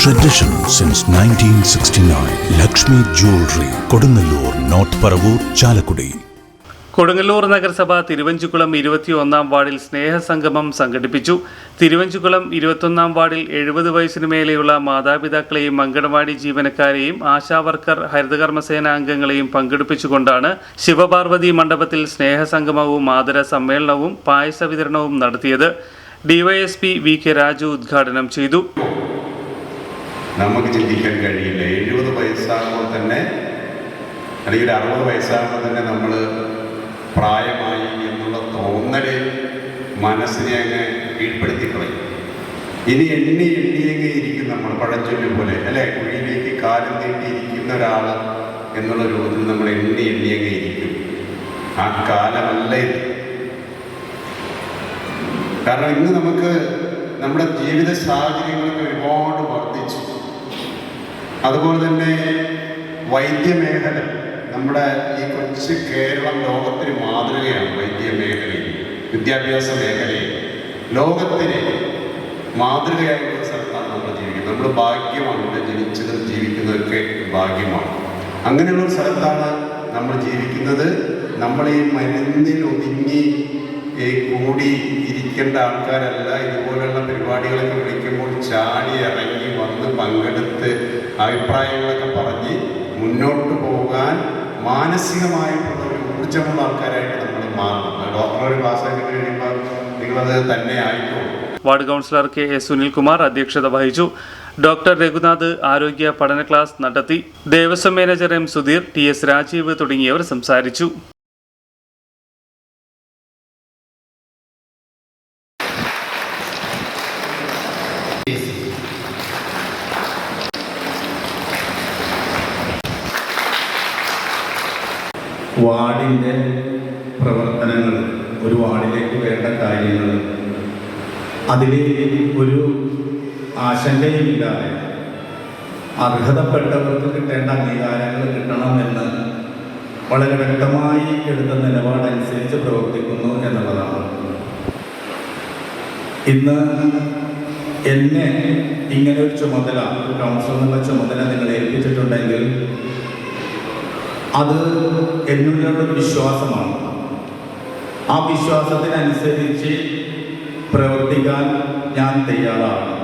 Tradition since 1969. Lakshmi Jewelry, Kodunallur, North Paravur, Chalakudi. Kodungallur നഗരസഭ തിരുവഞ്ചിക്കുളം 21-ാം വാർഡിൽ സ്നേഹസംഗമം സംഘടിപ്പിച്ചു. തിരുവഞ്ചിക്കുളം 21-ാം വാർഡിൽ 70 വയസ്സിന് മേലെയുള്ള മാതാപിതാക്കളെയും അംഗനവാടി ജീവനക്കാരെയും ആശാവർക്കർ ഹരിതകർമ്മസേന അംഗങ്ങളെയും പങ്കെടുപ്പിച്ചുകൊണ്ടാണ് ശിവപാർവതി മണ്ഡപത്തിൽ സ്നേഹസംഗമവും ആദര സമ്മേളനവും പായസ വിതരണവും നടത്തിയത്. DYSP VK. രാജു ഉദ്ഘാടനം ചെയ്തു. നമുക്ക് ചിന്തിക്കാൻ കഴിയില്ല, 70 വയസ്സാകുമ്പോൾ തന്നെ അല്ലെങ്കിൽ 60 വയസ്സാകുമ്പോൾ തന്നെ നമ്മൾ പ്രായമായി എന്നുള്ള തോന്നല് മനസ്സിനെ അങ്ങ് കീഴ്പ്പെടുത്തി കളയും. ഇനി എണ്ണിയെങ്ങെ ഇരിക്കും നമ്മൾ, പഴഞ്ചൊല്ല് പോലെ അല്ലെ, കുഴിയിലേക്ക് കാലം നീട്ടിയിരിക്കുന്ന ഒരാൾ എന്നുള്ള രൂപത്തിൽ നമ്മൾ എണ്ണിയെങ്ങെ ഇരിക്കും. ആ കാലമല്ല ഇത്. കാരണം ഇന്ന് നമുക്ക് നമ്മുടെ ജീവിത സാഹചര്യങ്ങളൊക്കെ ഒരുപാട് വർദ്ധിച്ചു. അതുപോലെ തന്നെ വൈദ്യമേഖല, നമ്മുടെ ഈ കൊച്ചു കേരളം ലോകത്തിന് മാതൃകയാണ്. വൈദ്യമേഖലയിൽ, വിദ്യാഭ്യാസ മേഖലയിൽ ലോകത്തിന് മാതൃകയായിട്ടുള്ള സ്ഥലത്താണ് നമ്മൾ ജീവിക്കുന്നത്. നമ്മൾ ഭാഗ്യമാണ്, ഇവിടെ ജനിച്ചതും ജീവിക്കുന്നതൊക്കെ ഭാഗ്യമാണ്. അങ്ങനെയുള്ള ഒരു സ്ഥലത്താണ് നമ്മൾ ജീവിക്കുന്നത്. നമ്മൾ ഈ മരുന്നിൽ ഒതുങ്ങി കൂടി ഇരിക്കേണ്ട ആൾക്കാരല്ല. ഇതുപോലുള്ള പരിപാടികളൊക്കെ വിളിക്കുമ്പോൾ ചാടി ഇറങ്ങി വന്ന് പങ്കെടുത്ത് അഭിപ്രായങ്ങളൊക്കെ പറഞ്ഞ് മുന്നോട്ട് പോകാൻ മാനസികമായിട്ടുള്ള ഒരു ഊർജ്ജമുള്ള ആൾക്കാരായിട്ട് നമ്മൾ മാറണം. ഡോക്ടർ ക്ലാസ്സൊക്കെ കഴിയുമ്പോൾ നിങ്ങളത് തന്നെ ആയിക്കോളും. Ward councillor KS. സുനിൽകുമാർ അധ്യക്ഷത വഹിച്ചു. ഡോക്ടർ രഘുനാഥ് ആരോഗ്യ പഠന ക്ലാസ് നടത്തി. Devaswom manager M. Sudheer, T S. Rajeev തുടങ്ങിയവർ സംസാരിച്ചു. വാർഡിൻ്റെ പ്രവർത്തനങ്ങൾ, ഒരു വാർഡിലേക്ക് വേണ്ട കാര്യങ്ങൾ, അതിൽ ഒരു ആശങ്കയുമില്ലാതെ അർഹതപ്പെട്ടവർക്ക് കിട്ടേണ്ട അംഗീകാരങ്ങൾ കിട്ടണമെന്ന് വളരെ വ്യക്തമായി എടുത്ത നിലപാടനുസരിച്ച് പ്രവർത്തിക്കുന്നു എന്നുള്ളതാണ്. ഇന്ന് എന്നെ ഇങ്ങനെ ഒരു ചുമതല, ഒരു കൗൺസിലർ എന്നുള്ള ചുമതല നിങ്ങൾ ഏൽപ്പിച്ചിട്ടുണ്ടെങ്കിൽ അത് എന്നിലുള്ളൊരു വിശ്വാസമാണ്. ആ വിശ്വാസത്തിനനുസരിച്ച് പ്രവർത്തിക്കാൻ ഞാൻ തയ്യാറാണ്.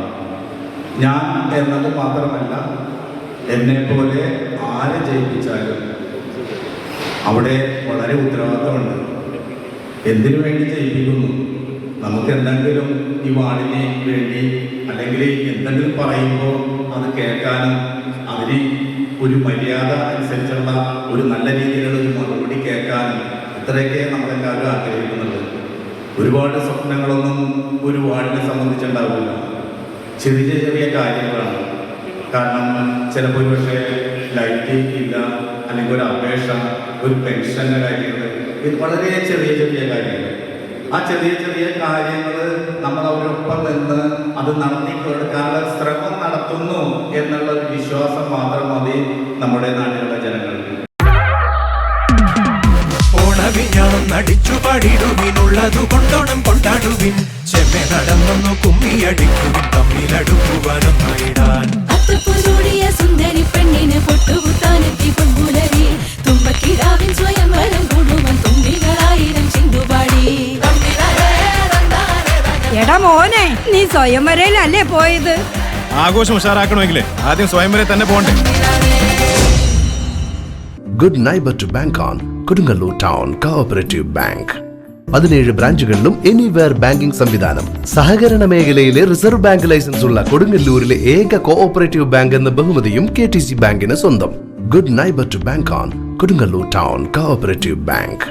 ഞാൻ എന്നത് മാത്രമല്ല, എന്നെപ്പോലെ ആരെ ജയിപ്പിച്ചാലും അവിടെ വളരെ ഉത്തരവാദിത്തമുണ്ട്. എന്തിനു വേണ്ടി ജയിപ്പിക്കുന്നു? നമുക്ക് എന്തെങ്കിലും ഈ വാർഡിന് വേണ്ടി അല്ലെങ്കിൽ എന്തെങ്കിലും പറയുമ്പോൾ അത് കേൾക്കാനും അതിന് ഒരു മര്യാദ അനുസരിച്ചുള്ള ഒരു നല്ല രീതിയിലുള്ള ഒരു മറുപടി കേൾക്കാനും ഇത്രയൊക്കെ നമ്മളെല്ലാവരും ആഗ്രഹിക്കുന്നുണ്ട്. ഒരുപാട് സ്വപ്നങ്ങളൊന്നും ഒരു വാർഡിനെ സംബന്ധിച്ചുണ്ടാവില്ല. ചെറിയ ചെറിയ കാര്യങ്ങളാണ്. കാരണം ചിലപ്പോൾ ഒരു പക്ഷേ ലൈറ്റ് ഇല്ല, അല്ലെങ്കിൽ ഒരു അപേക്ഷ, ഒരു പെൻഷൻ്റെ കാര്യങ്ങൾ, ഇത് വളരെ ചെറിയ ചെറിയ കാര്യങ്ങൾ. ആ ചെറിയ ചെറിയ കാര്യങ്ങൾ നമ്മൾ അവരൊപ്പം നിന്ന് അത് നടത്തി കൊടുക്കാനുള്ള ശ്രമം നടത്തുന്നു എന്നുള്ള വിശ്വാസം മാത്രം മതി നമ്മുടെ നാട്ടിലുള്ള ജനങ്ങൾക്ക്. ഓണവിഞ്ഞാണം നടിച്ചു പാടിടുവിനുള്ളതു കൊണ്ടോണം കൊണ്ടാടുവിൻ, ചെമ്മെ നടന്നൊന്നു കുമ്മിയടിക്കുവിൻ, തമ്മിലടുക്കുവാനൊന്നായിടാൻ. സുന്ദരി പെണ്ണിന് പൊട്ടുകുത്താനെത്തി പൊൻപുലരി, തുമ്പക്കിടാവിൻ സ്വയം വരം കൂടുവൻ തുമ്പികളായിരം ചിന്തുപാടി. എടാ മോനെ, നീ സ്വയംവരയിലല്ലേ പോയത്? ആഘോഷം ഉഷാറാക്കണമെങ്കിലേ ആദ്യം സ്വയംവരെ തന്നെ പോണ്ടേ. Good neighbour to bank on Kodungallur town cooperative bank. 17 ബ്രാഞ്ചുകളിലും എനിവെയർ ബാങ്കിംഗ് സംവിധാനം. സഹകരണ മേഖലയിലെ റിസർവ് ബാങ്ക് ലൈസൻസ് ഉള്ള കൊടുങ്ങല്ലൂരിലെ ഏക കോഓപ്പറേറ്റീവ് ബാങ്ക് എന്ന ബഹുമതിയും KTC ബാങ്കിന് സ്വന്തം. Good neighbour to bank on Kodungallur town cooperative bank.